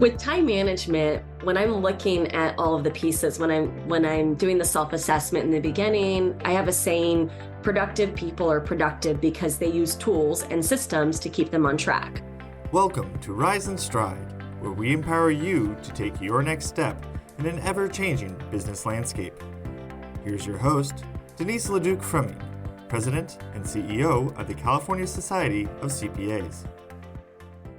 With time management, when I'm looking at all of the pieces, when I'm doing the self-assessment in the beginning, I have a saying, productive people are productive because they use tools and systems to keep them on track. Welcome to Rise and Stride, where we empower you to take your next step in an ever-changing business landscape. Here's your host, Denise LeDuc-Frumming, President and CEO of the California Society of CPAs.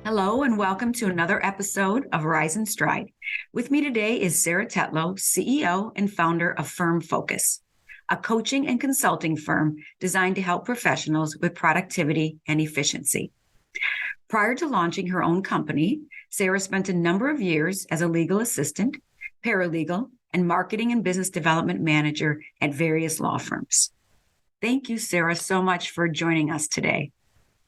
Hello and welcome to another episode of Rise and Stride. With me today is Sarah Tetlow, CEO and founder of Firm Focus, a coaching and consulting firm designed to help professionals with productivity and efficiency. Prior to launching her own company, Sarah spent a number of years as a legal assistant, paralegal, and marketing and business development manager at various law firms. Thank you, Sarah, so much for joining us today.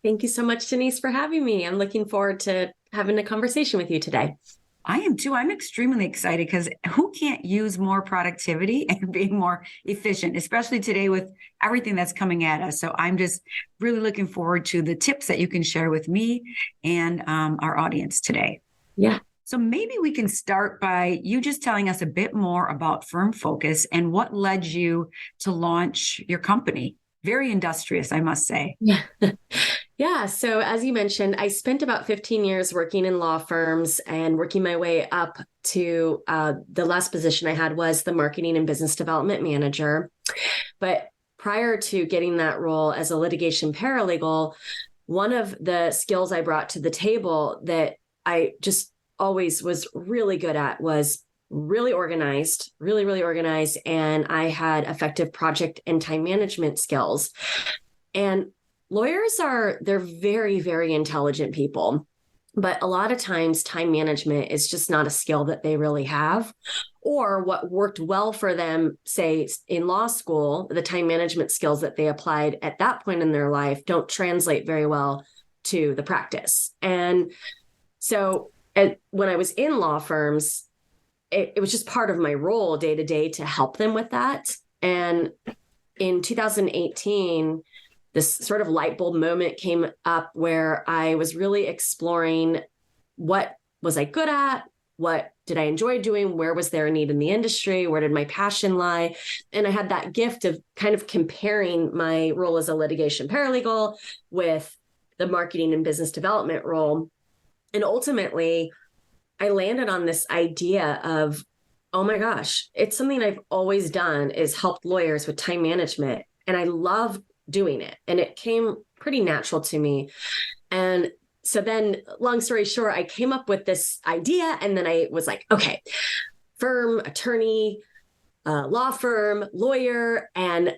Thank you so much, Denise, for having me. I'm looking forward to having a conversation with you today. I am too. I'm extremely excited because who can't use more productivity and being more efficient, especially today with everything that's coming at us. So I'm just really looking forward to the tips that you can share with me and our audience today. Yeah. So maybe we can start by you just telling us a bit more about Firm Focus and what led you to launch your company. Very industrious, I must say. Yeah. Yeah. So as you mentioned, I spent about 15 years working in law firms and working my way up to the last position I had was the marketing and business development manager. But prior to getting that role as a litigation paralegal, one of the skills I brought to the table that I just always was really good at was really organized. And I had effective project and time management skills. And lawyers they're very, very intelligent people. But a lot of times time management is just not a skill that they really have. Or what worked well for them, say in law school, the time management skills that they applied at that point in their life don't translate very well to the practice. And so when I was in law firms, it was just part of my role day to day to help them with that. And in 2018, this sort of light bulb moment came up where I was really exploring what was I good at? What did I enjoy doing? Where was there a need in the industry? Where did my passion lie? And I had that gift of kind of comparing my role as a litigation paralegal with the marketing and business development role. And ultimately, I landed on this idea of, oh my gosh, it's something I've always done is helped lawyers with time management. And I love doing it. And it came pretty natural to me. And so then, long story short, I came up with this idea. And then I was like, okay, firm, attorney, law firm, lawyer, and,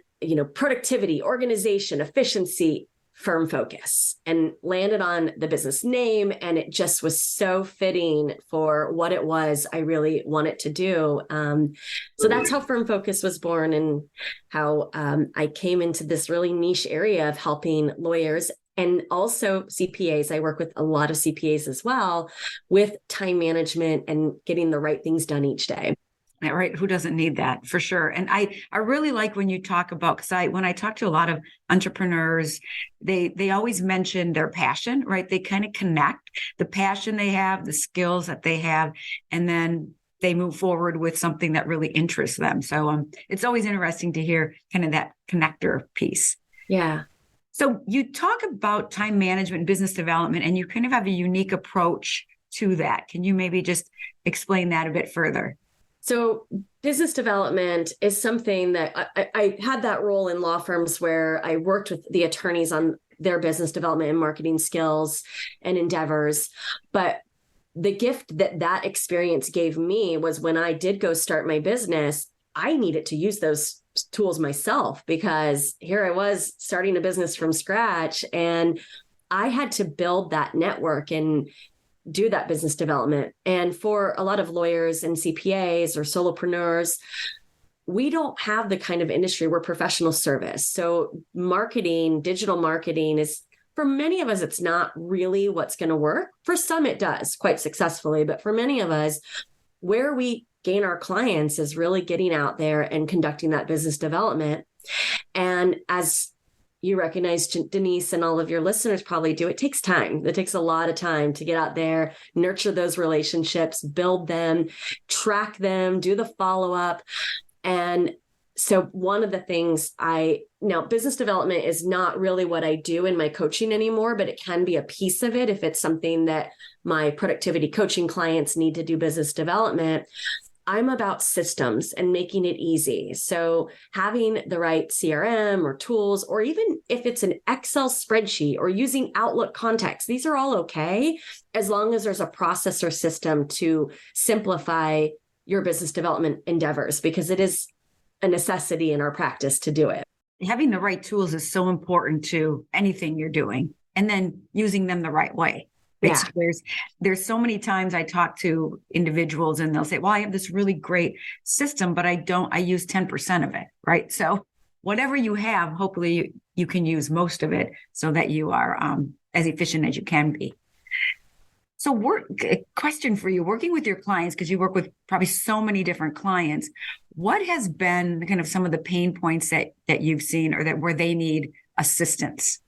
productivity, organization, efficiency, Firm Focus, and landed on the business name. And it just was so fitting for what it was I really wanted to do. So that's how Firm Focus was born and how I came into this really niche area of helping lawyers and also CPAs. I work with a lot of CPAs as well with time management and getting the right things done each day. Right. Who doesn't need that for sure? And I really like when you talk about, because when I talk to a lot of entrepreneurs, they always mention their passion, right? They kind of connect the passion they have, the skills that they have, and then they move forward with something that really interests them. So it's always interesting to hear kind of that connector piece. Yeah. So you talk about time management and business development, and you kind of have a unique approach to that. Can you maybe just explain that a bit further? So business development is something that I had that role in law firms where I worked with the attorneys on their business development and marketing skills and endeavors. But the gift that experience gave me was when I did go start my business, I needed to use those tools myself because here I was starting a business from scratch and I had to build that network and do that business development. And for a lot of lawyers and CPAs or solopreneurs, we don't have the kind of industry. We're professional service. So marketing, digital marketing is, for many of us, it's not really what's going to work. For some, it does quite successfully. But for many of us, where we gain our clients is really getting out there and conducting that business development. And as you recognize, Denise, and all of your listeners probably do, it takes time. It takes a lot of time to get out there, nurture those relationships, build them, track them, do the follow-up. And so one of the things now business development is not really what I do in my coaching anymore, but it can be a piece of it if it's something that my productivity coaching clients need to do business development. I'm about systems and making it easy. So having the right CRM or tools, or even if it's an Excel spreadsheet or using Outlook contacts, these are all okay, as long as there's a process or system to simplify your business development endeavors, because it is a necessity in our practice to do it. Having the right tools is so important to anything you're doing, and then using them the right way. Yeah. There's so many times I talk to individuals and they'll say, well, I have this really great system, but I use 10% of it, right? So whatever you have, hopefully you can use most of it so that you are as efficient as you can be. So a question for you, working with your clients, because you work with probably so many different clients, what has been kind of some of the pain points that you've seen, or that where they need assistance?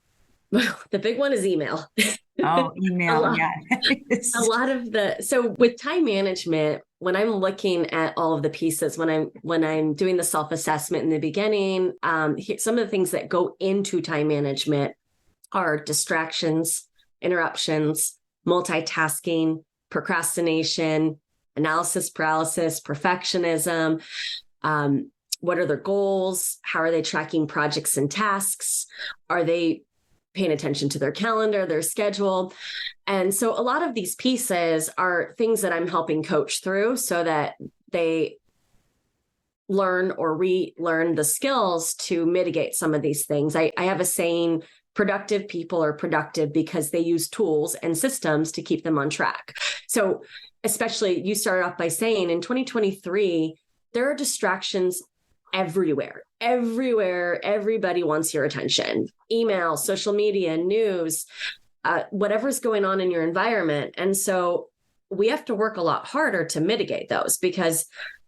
Well, the big one is email. Oh, email. Yeah. A lot of so with time management, when I'm looking at all of the pieces, when I'm doing the self-assessment in the beginning, some of the things that go into time management are distractions, interruptions, multitasking, procrastination, analysis paralysis, perfectionism. What are their goals? How are they tracking projects and tasks? Are they paying attention to their calendar, their schedule? And so a lot of these pieces are things that I'm helping coach through so that they learn or relearn the skills to mitigate some of these things. I have a saying, productive people are productive because they use tools and systems to keep them on track. So especially, you started off by saying in 2023, there are distractions everywhere. Everybody wants your attention. Email, social media, news, whatever's going on in your environment. And so we have to work a lot harder to mitigate those, because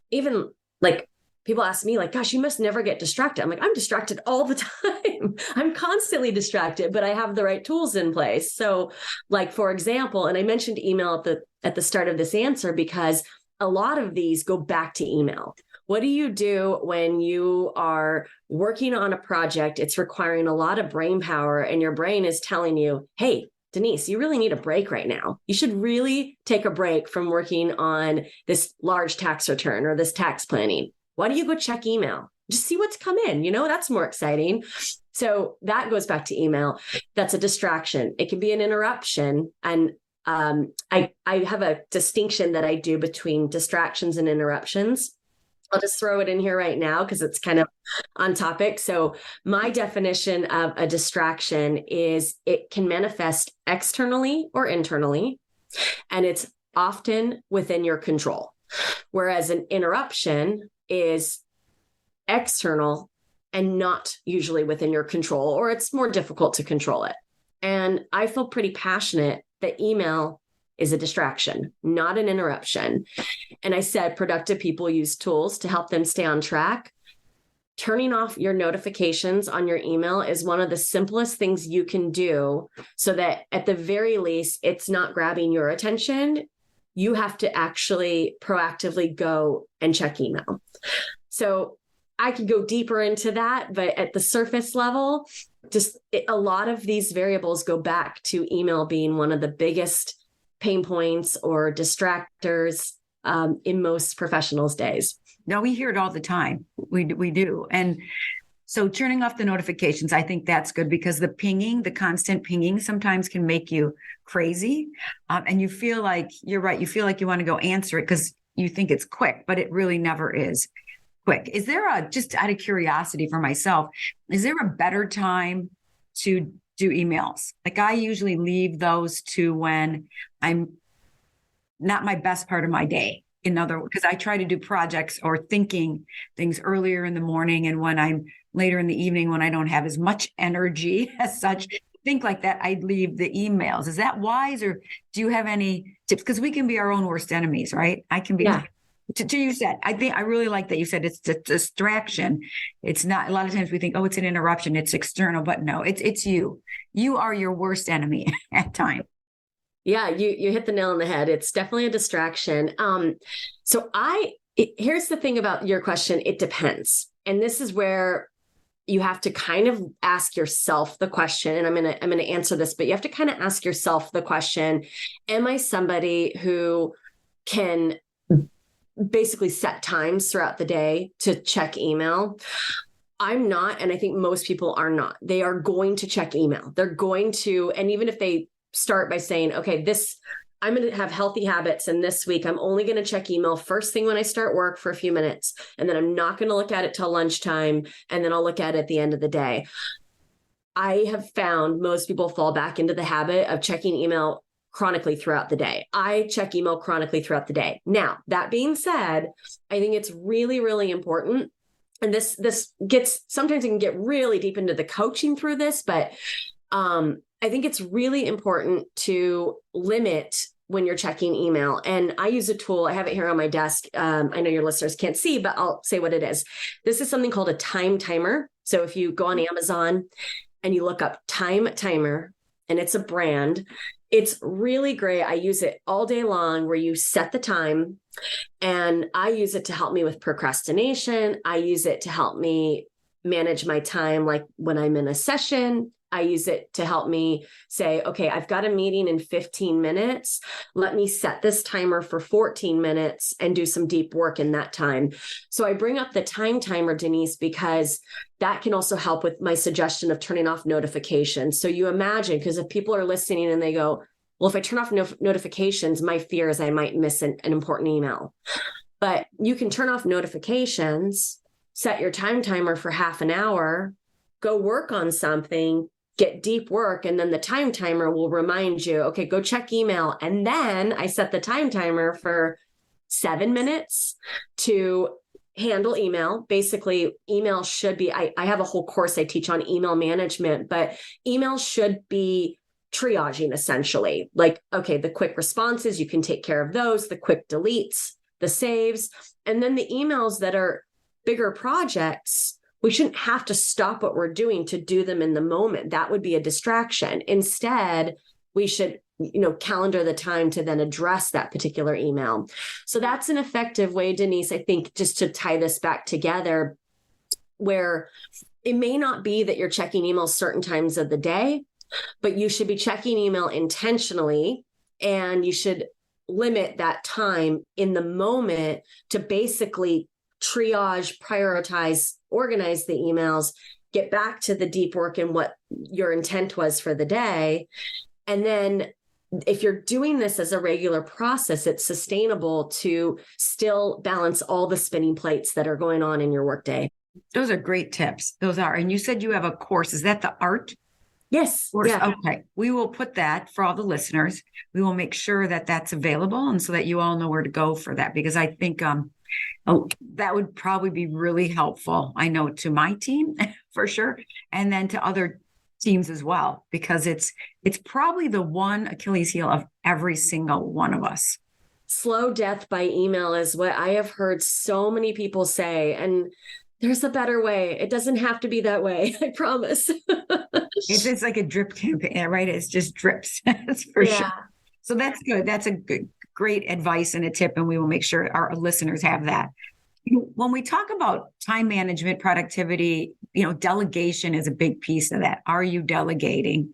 even like people ask me like, gosh, you must never get distracted. I'm like, I'm distracted all the time. I'm constantly distracted, but I have the right tools in place. So like, for example, and I mentioned email at the start of this answer, because a lot of these go back to email. What do you do when you are working on a project? It's requiring a lot of brain power, and your brain is telling you, hey, Denise, you really need a break right now. You should really take a break from working on this large tax return or this tax planning. Why don't you go check email? Just see what's come in. That's more exciting. So that goes back to email. That's a distraction. It can be an interruption. And I have a distinction that I do between distractions and interruptions. I'll just throw it in here right now because it's kind of on topic. So my definition of a distraction is it can manifest externally or internally, and it's often within your control. Whereas an interruption is external and not usually within your control, or it's more difficult to control it. And I feel pretty passionate that email is a distraction, not an interruption. And I said productive people use tools to help them stay on track. Turning off your notifications on your email is one of the simplest things you can do, so that at the very least, it's not grabbing your attention. You have to actually proactively go and check email. So I could go deeper into that, but at the surface level, a lot of these variables go back to email being one of the biggest pain points or distractors in most professionals' days. No, we hear it all the time. We do. And so turning off the notifications, I think that's good, because the constant pinging sometimes can make you crazy. And you feel like, you're right, you feel like you want to go answer it because you think it's quick, but it really never is quick. Is there just out of curiosity for myself, is there a better time to do emails? Like I usually leave those to when I'm not my best part of my day. In other words, because I try to do projects or thinking things earlier in the morning, and when I'm later in the evening, when I don't have as much energy as such, think like that, I'd leave the emails. Is that wise, or do you have any tips? Because we can be our own worst enemies, right? I can be. Yeah. To you said, I think I really like that you said it's a distraction. It's not, a lot of times we think, oh, it's an interruption, it's external, but no, it's you. You are your worst enemy at times. Yeah, you hit the nail on the head. It's definitely a distraction. Here's the thing about your question. It depends. And this is where you have to kind of ask yourself the question, and I'm gonna answer this, but you have to kind of ask yourself the question, am I somebody who can basically set times throughout the day to check email? I'm not, and I think most people are not. They are going to check email. They're going to, and even if they start by saying, okay, I'm going to have healthy habits, and this week I'm only going to check email first thing when I start work for a few minutes, and then I'm not going to look at it till lunchtime, and then I'll look at it at the end of the day. I have found most people fall back into the habit of checking email chronically throughout the day. I check email chronically throughout the day. Now, that being said, I think it's really, really important. And this gets, sometimes it can get really deep into the coaching through this, but I think it's really important to limit when you're checking email. And I use a tool, I have it here on my desk. I know your listeners can't see, but I'll say what it is. This is something called a time timer. So if you go on Amazon and you look up time timer, and it's a brand, it's really great. I use it all day long, where you set the time, and I use it to help me with procrastination. I use it to help me manage my time, like when I'm in a session. I use it to help me say, okay, I've got a meeting in 15 minutes. Let me set this timer for 14 minutes and do some deep work in that time. So I bring up the time timer, Denise, because that can also help with my suggestion of turning off notifications. So you imagine, because if people are listening and they go, well, if I turn off notifications, my fear is I might miss an important email. But you can turn off notifications, set your time timer for half an hour, go work on something, get deep work, and then the time timer will remind you, okay, go check email. And then I set the time timer for 7 minutes to handle email. Basically, email should be, I have a whole course I teach on email management, but email should be triaging essentially. Like, okay, the quick responses, you can take care of those, the quick deletes, the saves, and then the emails that are bigger projects, we shouldn't have to stop what we're doing to do them in the moment. That would be a distraction. Instead, we should, calendar the time to then address that particular email. So that's an effective way, Denise, I think, just to tie this back together, where it may not be that you're checking emails certain times of the day, but you should be checking email intentionally, and you should limit that time in the moment to basically triage, prioritize, organize the emails, get back to the deep work and what your intent was for the day. And then if you're doing this as a regular process, it's sustainable to still balance all the spinning plates that are going on in your workday. Those are great tips. Those are. And you said you have a course. Is that the art? Yes. Yeah. Okay. We will put that for all the listeners. We will make sure that that's available, and so that you all know where to go for that, because I think that would probably be really helpful. I know, to my team for sure, and then to other teams as well, because it's probably the one Achilles heel of every single one of us. Slow death by email is what I have heard so many people say, and there's a better way. It doesn't have to be that way. I promise. It's like a drip campaign, right? It's just drips. That's for sure. So that's good. That's a great advice and a tip, and we will make sure our listeners have that. When we talk about time management, productivity, delegation is a big piece of that. Are you delegating?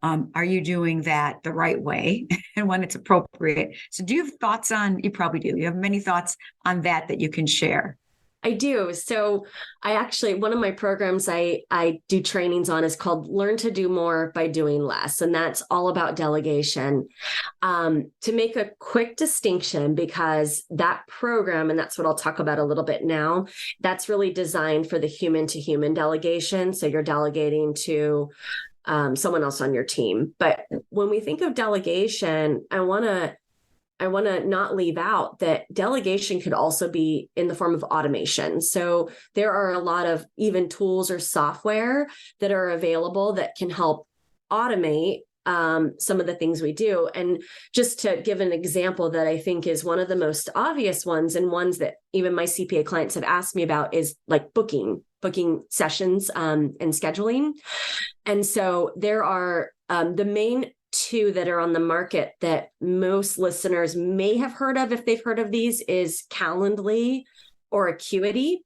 Are you doing that the right way and when it's appropriate? So do you have thoughts on, you probably do, you have many thoughts on that you can share? I do. So I actually, one of my programs I do trainings on is called Learn to Do More by Doing Less. And that's all about delegation. To make a quick distinction, because that program, and that's what I'll talk about a little bit now, that's really designed for the human to human delegation. So you're delegating to someone else on your team. But when we think of delegation, I want to not leave out that delegation could also be in the form of automation. So there are a lot of even tools or software that are available that can help automate some of the things we do. And just to give an example that I think is one of the most obvious ones, and ones that even my CPA clients have asked me about, is like booking sessions and scheduling. And so there are the main two that are on the market that most listeners may have heard of, if they've heard of these, is Calendly or Acuity.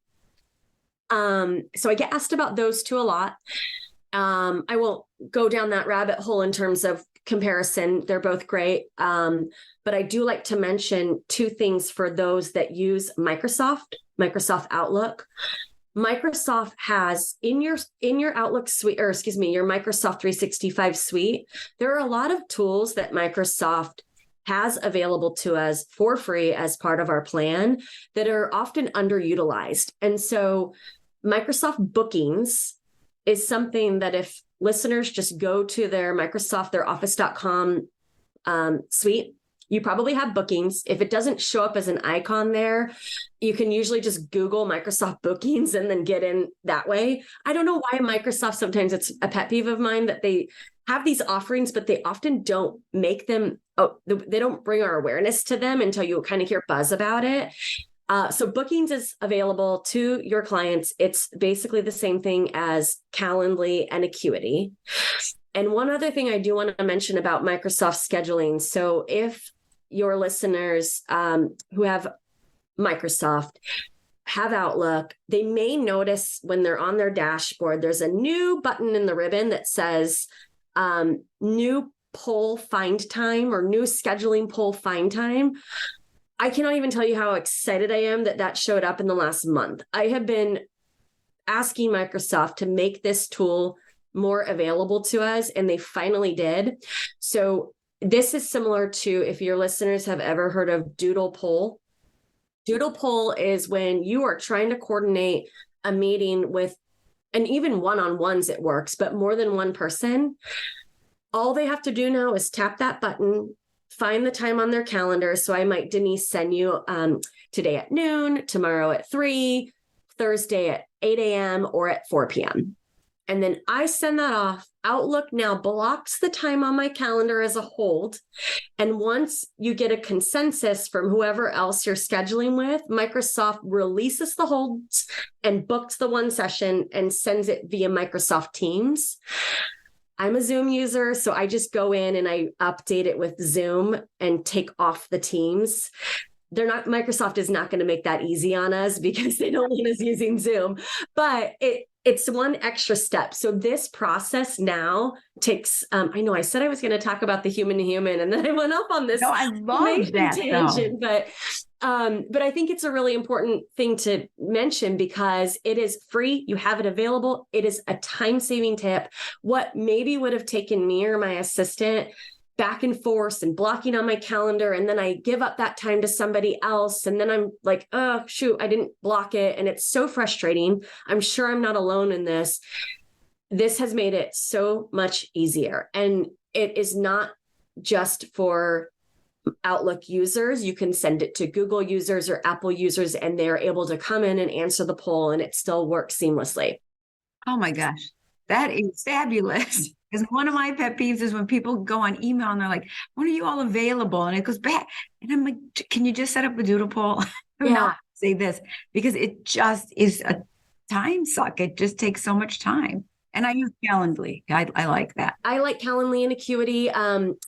So I get asked about those two a lot. I won't go down that rabbit hole in terms of comparison. They're both great. But I do like to mention two things for those that use Microsoft Outlook. Microsoft has in your Outlook suite, or excuse me, your Microsoft 365 suite, there are a lot of tools that Microsoft has available to us for free as part of our plan that are often underutilized. And so Microsoft Bookings is something that if listeners just go to their office.com suite, you probably have Bookings. If it doesn't show up as an icon there, you can usually just Google Microsoft Bookings and then get in that way. I don't know why Microsoft, sometimes it's a pet peeve of mine that they have these offerings, but they often don't make them, they don't bring our awareness to them until you kind of hear buzz about it. So Bookings is available to your clients. It's basically the same thing as Calendly and Acuity. And one other thing I do want to mention about Microsoft scheduling. So if your listeners who have Microsoft have Outlook, they may notice when they're on their dashboard, there's a new button in the ribbon that says new poll find time, or new scheduling poll find time. I cannot even tell you how excited I am that showed up in the last month. I have been asking Microsoft to make this tool more available to us, and they finally did. So this is similar to, if your listeners have ever heard of Doodle Poll. Doodle Poll is when you are trying to coordinate a meeting with, and even one-on-ones it works, but more than one person. All they have to do now is tap that button, find the time on their calendar. So I might, Denise, send you today at noon, tomorrow at 3, Thursday at 8 a.m. or at 4 p.m. And then I send that off. Outlook now blocks the time on my calendar as a hold. And once you get a consensus from whoever else you're scheduling with, Microsoft releases the holds and books the one session and sends it via Microsoft Teams. I'm a Zoom user, so I just go in and I update it with Zoom and take off the Teams. Microsoft is not going to make that easy on us because they don't want us using Zoom, but it's one extra step. So this process now takes, I know I said I was going to talk about the human to human, and then I went off on this I love that tangent, but I think it's a really important thing to mention because it is free. You have it available. It is a time-saving tip. What maybe would have taken me or my assistant back and forth and blocking on my calendar, and then I give up that time to somebody else, and then I'm like, oh shoot, I didn't block it, and it's so frustrating. I'm sure I'm not alone in this. This has made it so much easier, and it is not just for Outlook users. You can send it to Google users or Apple users, and they're able to come in and answer the poll, and it still works seamlessly. Oh my gosh, that is fabulous. Because one of my pet peeves is when people go on email and they're like, when are you all available? And it goes back. And I'm like, can you just set up a doodle poll? Yeah. Say this, because it just is a time suck. It just takes so much time. And I use Calendly. I like that. I like Calendly and Acuity,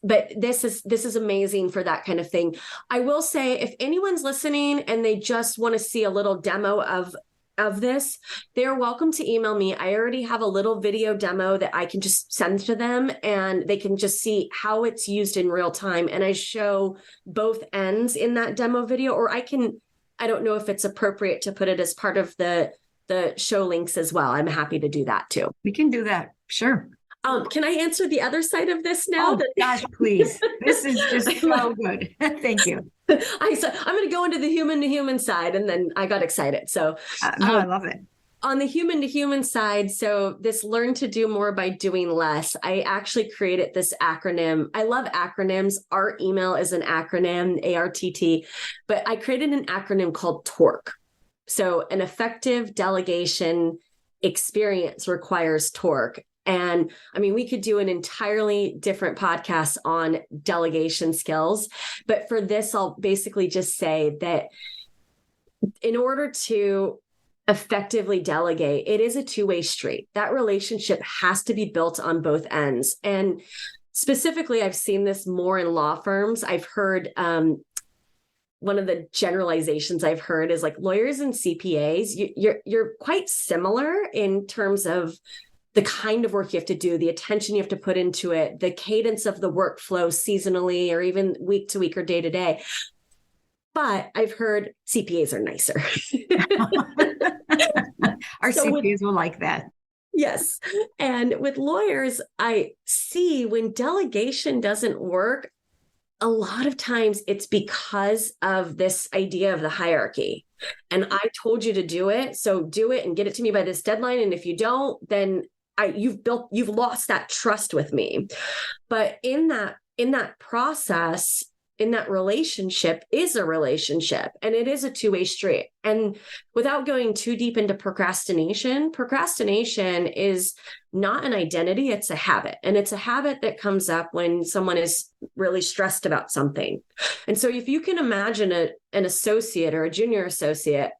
but this is amazing for that kind of thing. I will say, if anyone's listening and they just want to see a little demo of this, they're welcome to email me. I already have a little video demo that I can just send to them, and they can just see how it's used in real time. And I show both ends in that demo video, or I don't know if it's appropriate to put it as part of the show links as well. I'm happy to do that too. We can do that. Sure. Can I answer the other side of this now? Oh, gosh, please. This is just so good. Thank you. I'm going to go into the human to human side, and then I got excited. So no, I love it. On the human to human side, so this learn to do more by doing less, I actually created this acronym. I love acronyms. Our email is an acronym, ARTT, but I created an acronym called TORQ. So an effective delegation experience requires TORQ. And I mean, we could do an entirely different podcast on delegation skills, but for this, I'll basically just say that in order to effectively delegate, it is a two-way street. That relationship has to be built on both ends. And specifically, I've seen this more in law firms. I've heard one of the generalizations I've heard is like lawyers and CPAs, you're quite similar in terms of the kind of work you have to do, the attention you have to put into it, the cadence of the workflow seasonally or even week to week or day to day. But I've heard CPAs are nicer. Our CPAs will like that. Yes. And with lawyers, I see when delegation doesn't work, a lot of times it's because of this idea of the hierarchy. And I told you to do it, so do it and get it to me by this deadline. And if you don't, then you've lost that trust with me. But in that process, in that relationship is a relationship, and it is a two-way street. And without going too deep into procrastination is not an identity, it's a habit. And it's a habit that comes up when someone is really stressed about something. And so if you can imagine an associate or a junior associate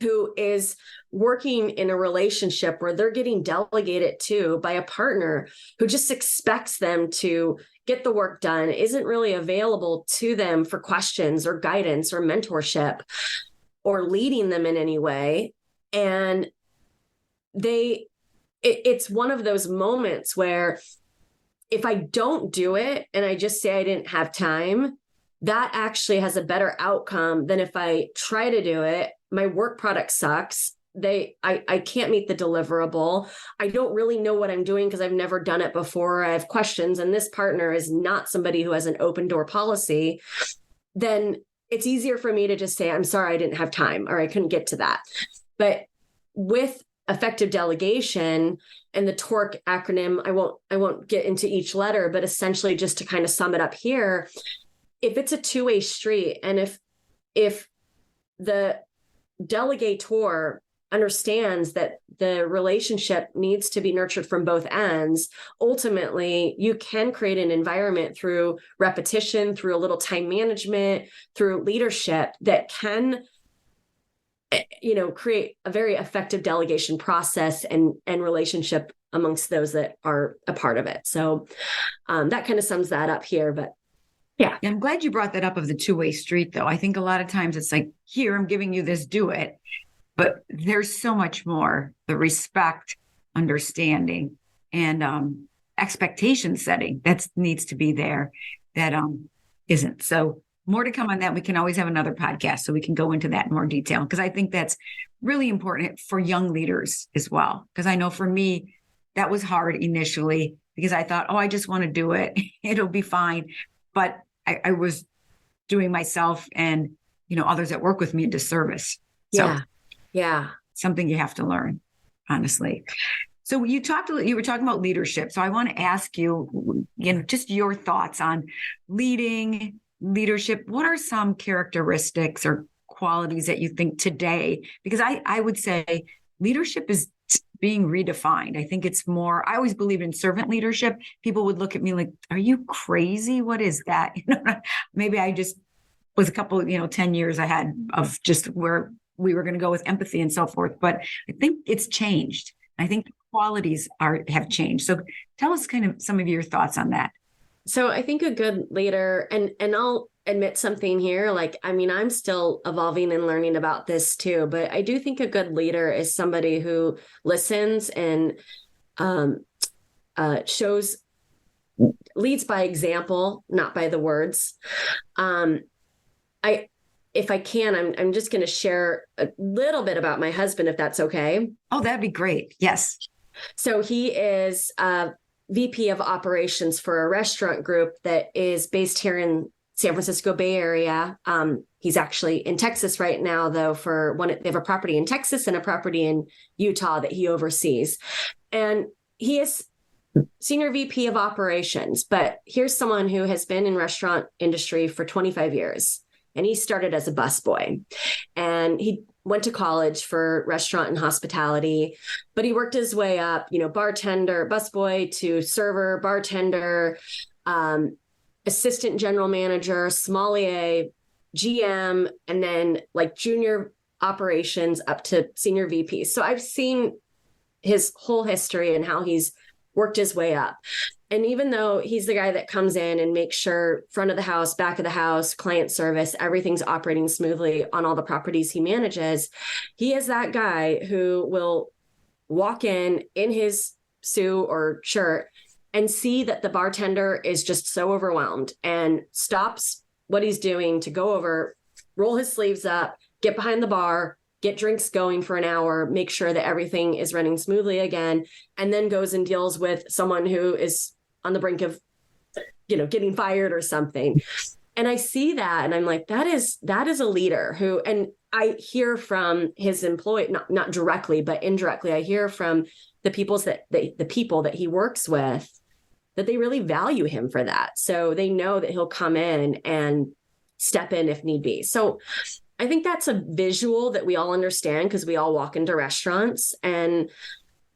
who is working in a relationship where they're getting delegated to by a partner who just expects them to get the work done, isn't really available to them for questions or guidance or mentorship or leading them in any way. And it's one of those moments where if I don't do it and I just say I didn't have time, that actually has a better outcome than if I try to do it. My work product sucks. I can't meet the deliverable. I don't really know what I'm doing because I've never done it before. I have questions, and this partner is not somebody who has an open door policy. Then it's easier for me to just say, I'm sorry, I didn't have time, or I couldn't get to that. But with effective delegation and the TORC acronym, I won't get into each letter, but essentially just to kind of sum it up here, if it's a two-way street, and if the delegator understands that the relationship needs to be nurtured from both ends, ultimately you can create an environment through repetition, through a little time management, through leadership that can create a very effective delegation process and relationship amongst those that are a part of it. So that kind of sums that up here. But yeah. I'm glad you brought that up of the two-way street, though. I think a lot of times it's like, here, I'm giving you this, do it. But there's so much more, the respect, understanding, and expectation setting that needs to be there that isn't. So more to come on that. We can always have another podcast so we can go into that in more detail, because I think that's really important for young leaders as well. Because I know for me, that was hard initially because I thought, I just want to do it. It'll be fine. But I was doing myself and, others that work with me a disservice. So yeah. Something you have to learn, honestly. So you were talking about leadership. So I want to ask you, just your thoughts on leadership. What are some characteristics or qualities that you think today? Because I would say leadership is being redefined. I think it's more, I always believed in servant leadership. People would look at me like, are you crazy? What is that? Maybe I just was a couple, 10 years ahead of just where we were going to go with empathy and so forth. But I think it's changed. I think the qualities have changed. So tell us kind of some of your thoughts on that. So I think a good leader, and I'll admit something here, I'm still evolving and learning about this too, but I do think a good leader is somebody who listens and leads by example, not by the words. If I can, I'm just going to share a little bit about my husband, if that's okay. Oh, that'd be great. Yes. So he is VP of operations for a restaurant group that is based here in San Francisco Bay Area. He's actually in Texas right now, though, they have a property in Texas and a property in Utah that he oversees. And he is senior VP of operations, but here's someone who has been in restaurant industry for 25 years. And he started as a busboy, and he went to college for restaurant and hospitality, but he worked his way up, bartender, busboy to server, bartender, assistant general manager, sommelier, GM, and then like junior operations up to senior VP. So I've seen his whole history and how he's worked his way up. And even though he's the guy that comes in and makes sure front of the house, back of the house, client service, everything's operating smoothly on all the properties he manages, he is that guy who will walk in his suit or shirt and see that the bartender is just so overwhelmed and stops what he's doing to go over, roll his sleeves up, get behind the bar, get drinks going for an hour, make sure that everything is running smoothly again, and then goes and deals with someone who is on the brink of, getting fired or something. And I see that and I'm like, that is a leader who, and I hear from his employee, not directly, but indirectly, I hear from the people that he works with that they really value him for that. So they know that he'll come in and step in if need be. So I think that's a visual that we all understand because we all walk into restaurants, and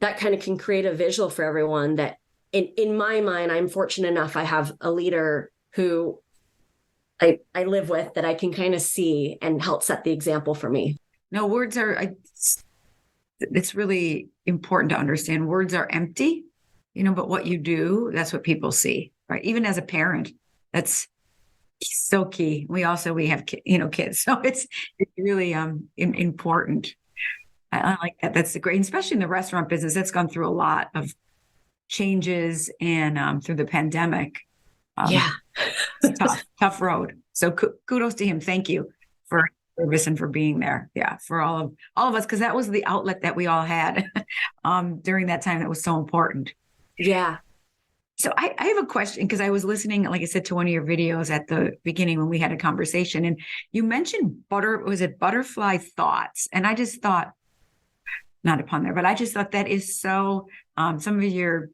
that kind of can create a visual for everyone that in my mind, I'm fortunate enough. I have a leader who I live with that I can kind of see and help set the example for me. No, it's really important to understand words are empty, but what you do, that's what people see, right? Even as a parent, that's so key. We have, kids. So it's really important. I like that. That's great, especially in the restaurant business. That's gone through a lot of changes and through the pandemic. It's tough road. So kudos to him. Thank you for service and for being there. Yeah. For all of us, because that was the outlet that we all had during that time that was so important. Yeah. So I have a question because I was listening, like I said, to one of your videos at the beginning when we had a conversation, and you mentioned butterfly thoughts? And I just thought, not upon there, but I just thought that is so, some of your,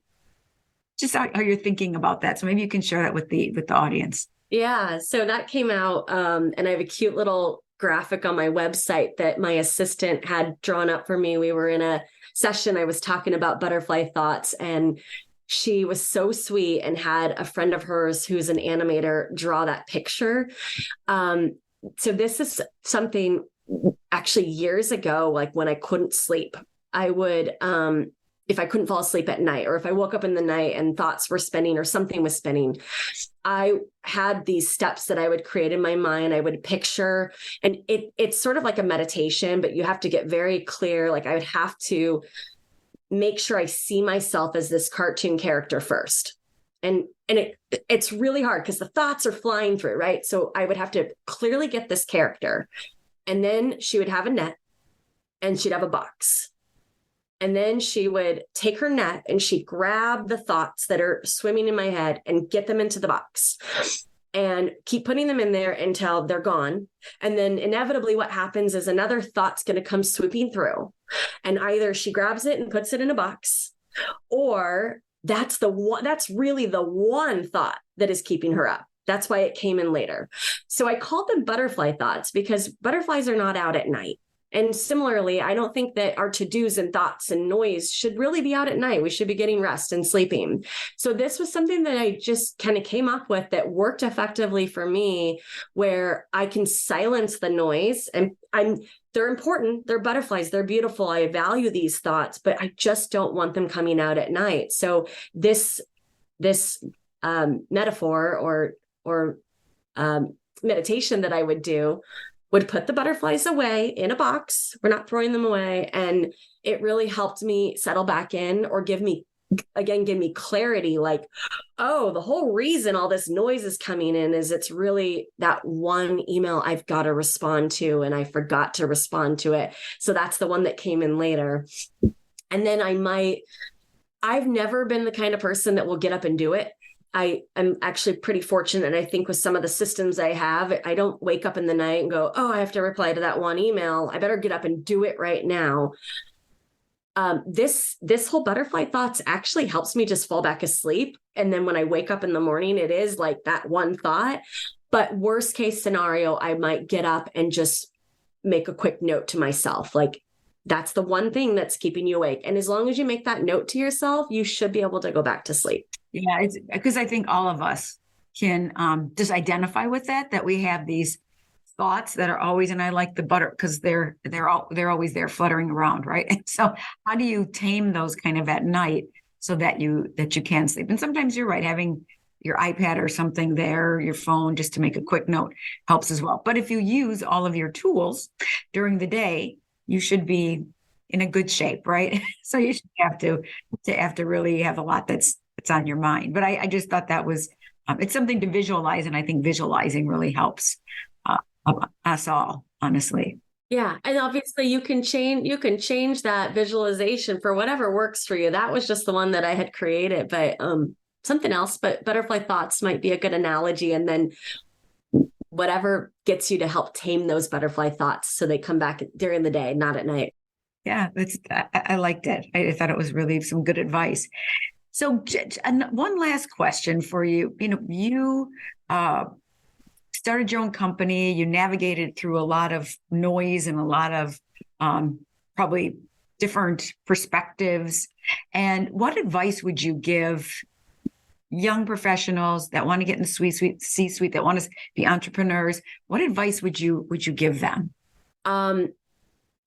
just how you're thinking about that. So maybe you can share that with the audience. Yeah. So that came out, and I have a cute little graphic on my website that my assistant had drawn up for me. We were in a session. I was talking about butterfly thoughts, and she was so sweet and had a friend of hers who's an animator draw that picture. So this is something actually years ago, like when I couldn't sleep, I would, if I couldn't fall asleep at night, or if I woke up in the night and thoughts were spinning or something was spinning, I had these steps that I would create in my mind. I would picture, and it's sort of like a meditation, but you have to get very clear. Like I would have to make sure I see myself as this cartoon character first. And it's really hard because the thoughts are flying through, right? So I would have to clearly get this character. And then she would have a net and she'd have a box. And then she would take her net and she'd grab the thoughts that are swimming in my head and get them into the box and keep putting them in there until they're gone. And then inevitably what happens is another thought's going to come swooping through. And either she grabs it and puts it in a box, or that's really the one thought that is keeping her up. That's why it came in later. So I called them butterfly thoughts because butterflies are not out at night. And similarly, I don't think that our to-dos and thoughts and noise should really be out at night. We should be getting rest and sleeping. So this was something that I just kind of came up with that worked effectively for me, where I can silence the noise. And they're important. They're butterflies. They're beautiful. I value these thoughts, but I just don't want them coming out at night. So this metaphor or meditation that I would do would put the butterflies away in a box. We're not throwing them away. And it really helped me settle back in, or give me clarity. Like, oh, the whole reason all this noise is coming in is it's really that one email I've got to respond to, and I forgot to respond to it. So that's the one that came in later. And then I've never been the kind of person that will get up and do it. I am actually pretty fortunate. I think with some of the systems I have, I don't wake up in the night and go, oh, I have to reply to that one email. I better get up and do it right now. This whole butterfly thoughts actually helps me just fall back asleep. And then when I wake up in the morning, it is like that one thought. But worst case scenario, I might get up and just make a quick note to myself. Like, that's the one thing that's keeping you awake. And as long as you make that note to yourself, you should be able to go back to sleep. Yeah, it's because I think all of us can just identify with that we have these thoughts that are always, and I like the butter because they're always there fluttering around, right? And so how do you tame those kind of at night so that you can sleep? And sometimes you're right, having your iPad or something there, your phone, just to make a quick note helps as well. But if you use all of your tools during the day, you should be in a good shape, right? So you should have to really have a lot that's on your mind. But I just thought that was it's something to visualize, and I think visualizing really helps us all, honestly. Yeah, and obviously you can change that visualization for whatever works for you. That was just the one that I had created, but something else, but butterfly thoughts might be a good analogy. And then whatever gets you to help tame those butterfly thoughts so they come back during the day, not at night. Yeah, I liked it. I thought it was really some good advice. So one last question for you. You started your own company. You navigated through a lot of noise and a lot of probably different perspectives. And what advice would you give young professionals that want to get in the C-suite, that want to be entrepreneurs? What advice would you give them?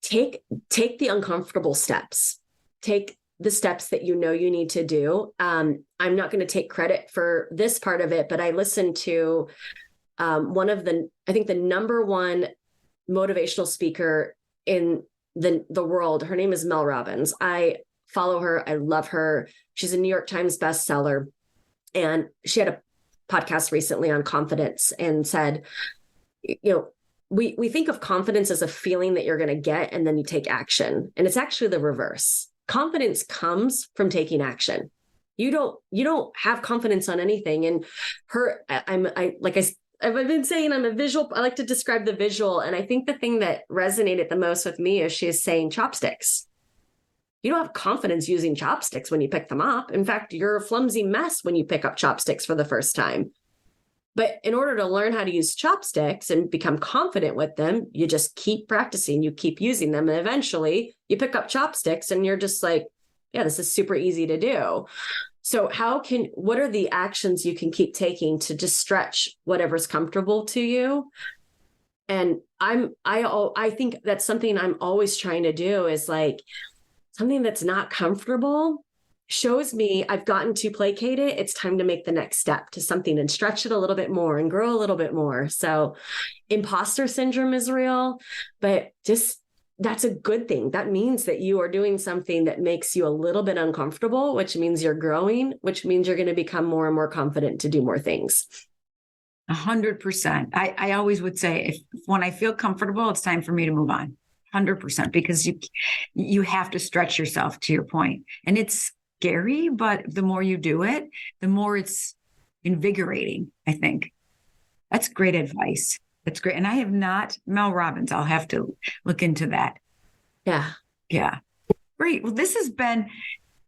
Take the uncomfortable steps. Take the steps that you know you need to do. I'm not going to take credit for this part of it, but I listened to I think the number one motivational speaker in the world. Her name is Mel Robbins. I follow her. I love her. She's a New York Times bestseller. And she had a podcast recently on confidence and said, we think of confidence as a feeling that you're going to get and then you take action. And it's actually the reverse. Confidence comes from taking action. You don't have confidence on anything. And I've been saying I'm a visual. I like to describe the visual. And I think the thing that resonated the most with me is she is saying chopsticks. You don't have confidence using chopsticks when you pick them up. In fact, you're a flimsy mess when you pick up chopsticks for the first time. But in order to learn how to use chopsticks and become confident with them, you just keep practicing, you keep using them. And eventually you pick up chopsticks and you're just like, yeah, this is super easy to do. So what are the actions you can keep taking to just stretch whatever's comfortable to you? And I think that's something I'm always trying to do is like something that's not comfortable shows me I've gotten too placated. It's time to make the next step to something and stretch it a little bit more and grow a little bit more. So imposter syndrome is real, but just that's a good thing. That means that you are doing something that makes you a little bit uncomfortable, which means you're growing, which means you're going to become more and more confident to do more things. 100%. I always would say if when I feel comfortable, it's time for me to move on. 100%, because you have to stretch yourself, to your point. And it's scary, but the more you do it, the more it's invigorating, I think. That's great advice. That's great. And I have not, Mel Robbins, I'll have to look into that. Yeah. Yeah. Great. Well, this has been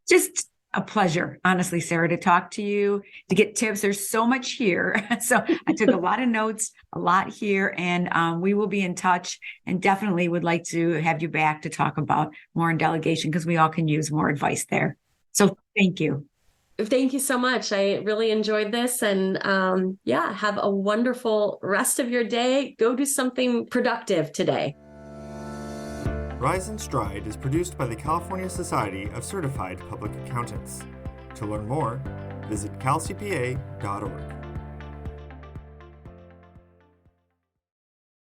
just a pleasure, honestly, Sarah, to talk to you, to get tips. There's so much here. So I took a lot of notes, a lot here, and we will be in touch, and definitely would like to have you back to talk about more in delegation, because we all can use more advice there. So thank you. Thank you so much. I really enjoyed this, and have a wonderful rest of your day. Go do something productive today. Rise and Stride is produced by the California Society of Certified Public Accountants. To learn more, visit calcpa.org.